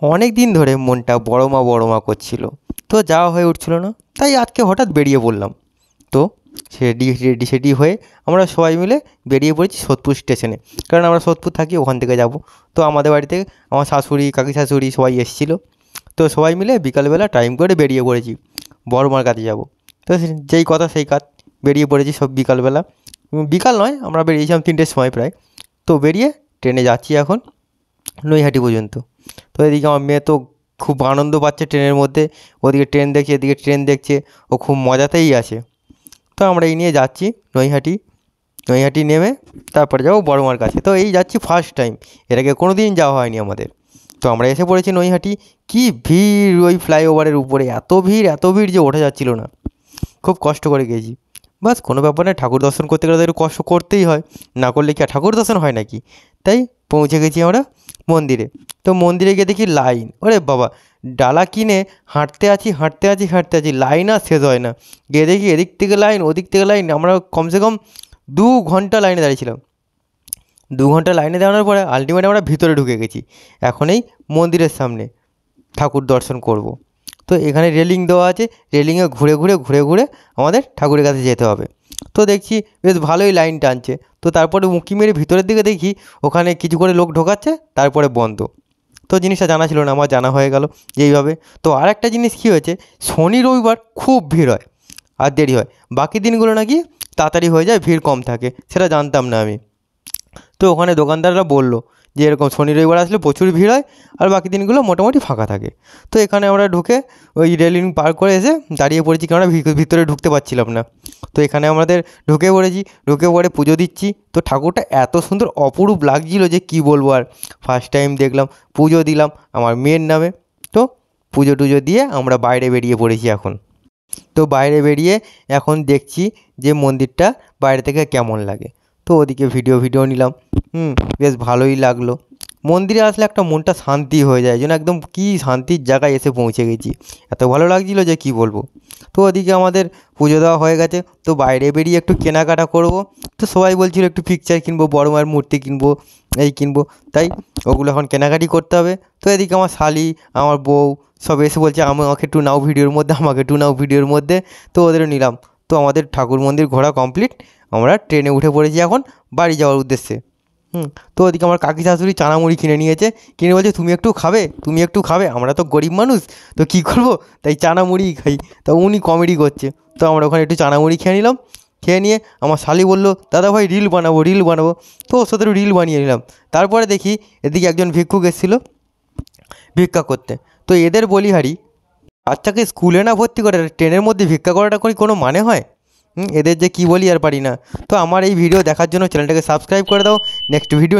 অনেক দিন ধরে মনটা বড় মা করছিল, তো যাওয়া হয়ে উঠছিল না। তাই আজকে হঠাৎ বেরিয়ে পড়লাম। তো রেডি রেডি সেডি হয়ে আমরা সবাই মিলে বেরিয়ে পড়েছি সোদপুর স্টেশনে, কারণ আমরা সোদপুর থাকি, ওখান থেকে যাব। তো আমাদের বাড়িতে আমার শাশুড়ি, কাকি শাশুড়ি সবাই এসেছিলো। তো সবাই মিলে বিকালবেলা টাইম করে বেরিয়ে পড়েছি, বড় মার কাছে যাব। তো যেই কথা সেই কাজ, বেরিয়ে পড়েছি সব বিকালবেলা। বিকাল নয়, আমরা বেরিয়েছিলাম 3টের সময় প্রায়। তো বেরিয়ে ট্রেনে যাচ্ছি এখন নৈহাটি পর্যন্ত। তো এদিকে আমার মেয়ে তো খুব আনন্দ পাচ্ছে ট্রেনের মধ্যে, ওদিকে ট্রেন দেখছে, এদিকে ট্রেন দেখছে, ও খুব মজাতেই আছে। তো আমরা এই নিয়ে যাচ্ছি নৈহাটি। নৈহাটি নেমে তারপরে যাবো বড় মার কাছে। তো এই যাচ্ছি ফার্স্ট টাইম, এর আগে কোনো দিন যাওয়া হয়নি আমাদের। তো আমরা এসে পড়েছি নৈহাটি। কি ভিড় ওই ফ্লাইওভারের উপরে, এত ভিড় যে ওঠা যাচ্ছিল না। খুব কষ্ট করে গেছি। বাস কোনো ব্যাপার না, ঠাকুর দর্শন করতে গেলে তো একটু কষ্ট করতেই হয়, না করলে কি আর ঠাকুর দর্শন হয় নাকি। তাই পৌঁছে গেছি আমরা মন্দিরে। তো মন্দিরে গিয়ে দেখি লাইন, ওরে বাবা, ডালা কিনে হাঁটতে আছি, লাইন আর শেষ হয় না। গিয়ে দেখি এদিক থেকে লাইন, ওদিক থেকে লাইন, আমরা কমসে কম 2 ঘন্টা লাইনে দাঁড়িয়েছিলাম। 2 ঘন্টা লাইনে দাঁড়ানোর পরে আলটিমেট আমরা ভিতরে ঢুকে গেছি। এখন এই মন্দিরের সামনে ঠাকুর দর্শন করব। তো এখানে রেলিং দেওয়া আছে, রেলিংয়ে ঘুরে আমাদের ঠাকুরের কাছে যেতে হবে। তো দেখছি বেশ ভালোই লাইন টানছে। তো তারপরে উঁকি মেরে ভিতরের দিকে দেখি ওখানে কিছু করে লোক ঢোকাচ্ছে, তারপরে বন্ধ। তো জিনিসটা জানা ছিল না, আমার জানা হয়ে গেল যে এইভাবে। তো আর একটা জিনিস কী হয়েছে, শনি রবিবার খুব ভিড় হয় আর দেরি হয়, বাকি দিনগুলো নাকি তাড়াতাড়ি হয়ে যায়, ভিড় কম থাকে, সেটা জানতাম না আমি। তো ওখানে দোকানদাররা বললো যে এরকম শনি রবিবার আসলে প্রচুর ভিড় হয় আর বাকি দিনগুলো মোটামুটি ফাঁকা থাকে। তো এখানে আমরা ঢুকে ওই রেলিং পার করে এসে দাঁড়িয়ে পড়েছি, কেননা ভিতরে ঢুকতে পারছিলাম না। তো এখানে আমাদের ঢুকে পড়েছি, ঢুকে পড়ে পুজো দিচ্ছি। তো ঠাকুরটা এত সুন্দর অপরূপ লাগছিলো যে কী বলবো আর। ফার্স্ট টাইম দেখলাম, পুজো দিলাম আমার মেয়ের নামে। তো পুজো টুজো দিয়ে আমরা বাইরে বেরিয়ে পড়েছি এখন। তো বাইরে বেরিয়ে এখন দেখছি যে মন্দিরটা বাইরে থেকে কেমন লাগে। তো ওদিকে ভিডিও নিলাম। বেশ ভালোই লাগলো। মন্দিরে আসলে একটা মনটা শান্তি হয়ে যায়, যেন একদম কী শান্তির জায়গায় এসে পৌঁছে গেছি, এত ভালো লাগছিলো যে কী বলবো। তো ওদিকে আমাদের পুজো দেওয়া হয়ে গেছে, তো বাইরে বেরিয়ে একটু কেনাকাটা করব। তো সবাই বলছিল একটু পিকচার কিনবো, বড় মায়ের মূর্তি কিনবো, এই কিনবো, তাই ওগুলো এখন কেনাকাটি করতে হবে। তো এদিকে আমার শালি, আমার বউ সব এসে বলছে আমাকে একটু নাও ভিডিওর মধ্যে, আমাকে একটু নাও ভিডিওর মধ্যে। তো ওদেরও নিলাম। তো আমাদের ঠাকুর মন্দির ঘোরা কমপ্লিট, আমরা ট্রেনে উঠে পড়েছি এখন বাড়ি যাওয়ার উদ্দেশ্যে। তো ওদিকে আমার কাকি শাশুড়ি চানামুড়ি কিনে নিয়েছে, কিনে বলছে তুমি একটু খাবে, আমরা তো গরিব মানুষ, তো কী করবো, তাই চানামুড়িই খাই। তা উনি কমেডি করছে। তো আমরা ওখানে একটু চানামুড়ি খেয়ে নিলাম। খেয়ে নিয়ে আমার শালি বললো দাদা ভাই রিল বানাবো। তো ওর সাথে রিল বানিয়ে নিলাম। তারপরে দেখি এদিকে একজন ভিক্ষুক এসেছিলো ভিক্ষা করতে। তো এদের বলিহারি, বাচ্চাকে স্কুলে না ভর্তি করে ট্রেনের মধ্যে ভিক্ষা করাটা কোনো মানে হয়? এদের যে কী বলি আর পারি না। তো আমার এই ভিডিও দেখার জন্য চ্যানেলটাকে সাবস্ক্রাইব করে দাও। Next video